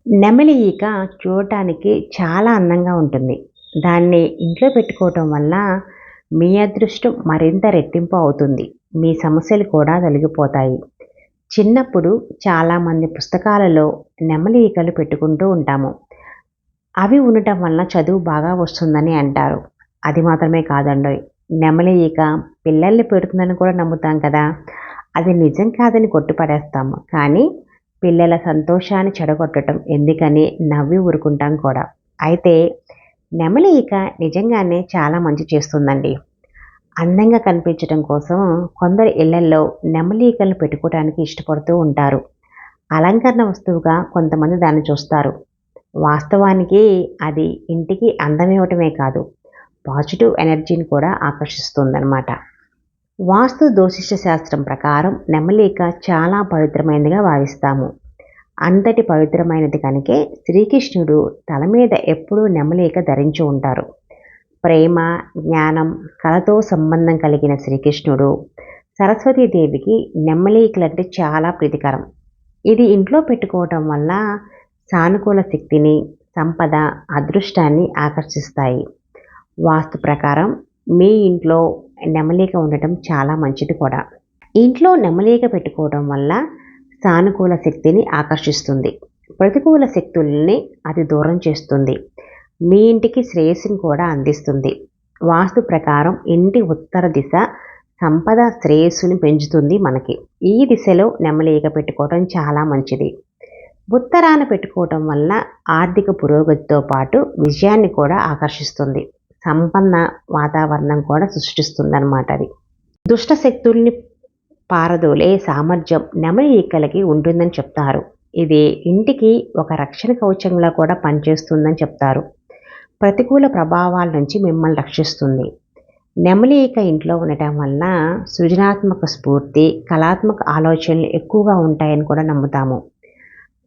నెమలి ఈక చూడటానికి చాలా అందంగా ఉంటుంది. దాన్ని ఇంట్లో పెట్టుకోవటం వల్ల మీ అదృష్టం మరింత రెట్టింపు అవుతుంది. మీ సమస్యలు కూడా తొలగిపోతాయి. చిన్నప్పుడు చాలామంది పుస్తకాలలో నెమలి ఈకలు పెట్టుకుంటూ ఉంటాము. అవి ఉండటం వలన చదువు బాగా వస్తుందని అంటారు. అది మాత్రమే కాదండోయ్! నెమలి ఈక పిల్లల్ని పెడుతుందని కూడా నమ్ముతాం కదా! అది నిజం కాదని కొట్టిపడేస్తాము. కానీ పిల్లల సంతోషాన్ని చెడగొట్టడం ఎందుకని నవ్వి ఊరుకుంటాం కూడా. అయితే నెమలి ఈక నిజంగానే చాలా మంచి చేస్తుందండి. అందంగా కనిపించడం కోసం కొందరు ఇళ్లల్లో నెమలి ఈకలను పెట్టుకోవడానికి ఇష్టపడుతూ ఉంటారు. అలంకరణ వస్తువుగా కొంతమంది దాన్ని చూస్తారు. వాస్తవానికి అది ఇంటికి అందం ఇవ్వటమే కాదు, పాజిటివ్ ఎనర్జీని కూడా ఆకర్షిస్తుందన్నమాట. వాస్తు దోషిష్ట శాస్త్రం ప్రకారం నెమలిక చాలా పవిత్రమైనదిగా భావిస్తాము. అంతటి పవిత్రమైనది కనుకే శ్రీకృష్ణుడు తల మీద ఎప్పుడూ నెమలిక ధరించి ఉంటారు. ప్రేమ, జ్ఞానం, కళతో సంబంధం కలిగిన శ్రీకృష్ణుడు సరస్వతీదేవికి నెమలికలంటే చాలా ప్రీతికరం. ఇది ఇంట్లో పెట్టుకోవటం వల్ల సానుకూల శక్తిని, సంపద, అదృష్టాన్ని ఆకర్షిస్తాయి. వాస్తు ప్రకారం మీ ఇంట్లో నెమలిక ఉండటం చాలా మంచిది కూడా. ఇంట్లో నెమలిక పెట్టుకోవడం వల్ల సానుకూల శక్తిని ఆకర్షిస్తుంది. ప్రతికూల శక్తుల్ని అది దూరం చేస్తుంది. మీ ఇంటికి శ్రేయస్సుని కూడా అందిస్తుంది. వాస్తు ప్రకారం ఇంటి ఉత్తర దిశ సంపద, శ్రేయస్సుని పెంచుతుంది మనకి. ఈ దిశలో నెమలిక పెట్టుకోవడం చాలా మంచిది. ఉత్తరాన పెట్టుకోవటం వల్ల ఆర్థిక పురోగతితో పాటు విజయాన్ని కూడా ఆకర్షిస్తుంది. సంపన్న వాతావరణం కూడా సృష్టిస్తుందన్నమాట. అది దుష్ట శక్తుల్ని పారదోలే సామర్థ్యం నెమలి ఈకలకి ఉంటుందని చెప్తారు. ఇది ఇంటికి ఒక రక్షణ కవచంలా కూడా పనిచేస్తుందని చెప్తారు. ప్రతికూల ప్రభావాల నుంచి మిమ్మల్ని రక్షిస్తుంది. నెమలి ఈక ఇంట్లో ఉండటం వల్ల సృజనాత్మక స్ఫూర్తి, కళాత్మక ఆలోచనలు ఎక్కువగా ఉంటాయని కూడా నమ్ముతాము.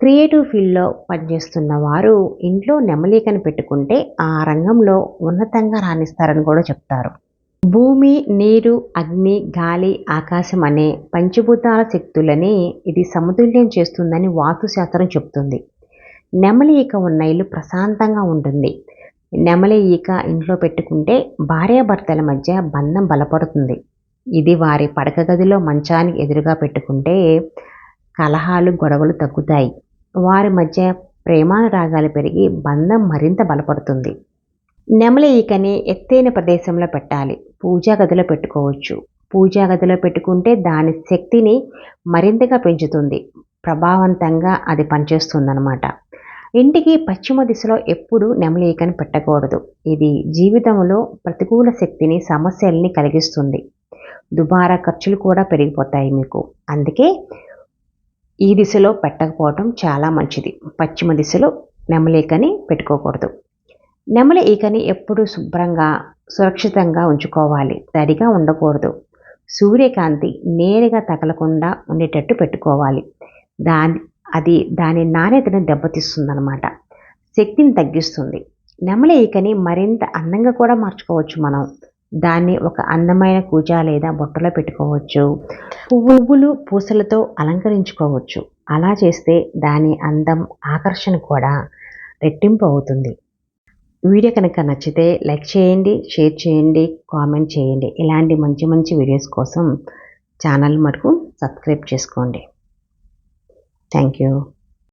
క్రియేటివ్ ఫీల్డ్లో పనిచేస్తున్న వారు ఇంట్లో నెమలికను పెట్టుకుంటే ఆ రంగంలో ఉన్నతంగా రాణిస్తారని కూడా చెప్తారు. భూమి, నీరు, అగ్ని, గాలి, ఆకాశం అనే పంచభూతాల శక్తులని ఇది సమతుల్యం చేస్తుందని వాస్తుశాస్త్రం చెప్తుంది. నెమలి ఈక ఉన్న ఇల్లు ప్రశాంతంగా ఉంటుంది. నెమలి ఈక ఇంట్లో పెట్టుకుంటే భార్యాభర్తల మధ్య బంధం బలపడుతుంది. ఇది వారి పడక గదిలో మంచానికి ఎదురుగా పెట్టుకుంటే కలహాలు, గొడవలు తగ్గుతాయి. వారి మధ్య ప్రేమానురాగాలు పెరిగి బంధం మరింత బలపడుతుంది. నెమలి ఈకని ఎత్తైన ప్రదేశంలో పెట్టాలి. పూజా గదిలో పెట్టుకోవచ్చు. పూజా గదిలో పెట్టుకుంటే దాని శక్తిని మరింతగా పెంచుతుంది. ప్రభావవంతంగా అది పనిచేస్తుందన్నమాట. ఇంటికి పశ్చిమ దిశలో ఎప్పుడూ నెమలి ఈకని పెట్టకూడదు. ఇది జీవితంలో ప్రతికూల శక్తిని, సమస్యల్ని కలిగిస్తుంది. దుబారా ఖర్చులు కూడా పెరిగిపోతాయి మీకు. అందుకే ఈ దిశలో పెట్టకపోవటం చాలా మంచిది. పశ్చిమ దిశలో నెమలి ఈకని పెట్టుకోకూడదు. నెమలి ఈకని ఎప్పుడు శుభ్రంగా, సురక్షితంగా ఉంచుకోవాలి. తడిగా ఉండకూడదు. సూర్యకాంతి నేరుగా తగలకుండా ఉండేటట్టు పెట్టుకోవాలి. దాని నాణ్యతను దెబ్బతీస్తుందన్నమాట. శక్తిని తగ్గిస్తుంది. నెమలి ఈకని మరింత అందంగా కూడా మార్చుకోవచ్చు మనం. దాన్ని ఒక అందమైన కూజ లేదా బుట్టలో పెట్టుకోవచ్చు. పువ్వులు, పూసలతో అలంకరించుకోవచ్చు. అలా చేస్తే దాని అందం, ఆకర్షణ కూడా రెట్టింపు అవుతుంది. వీడియో కనుక నచ్చితే లైక్ చేయండి, షేర్ చేయండి, కామెంట్ చేయండి. ఇలాంటి మంచి మంచి వీడియోస్ కోసం ఛానల్ మటుకు సబ్స్క్రైబ్ చేసుకోండి. Thank you.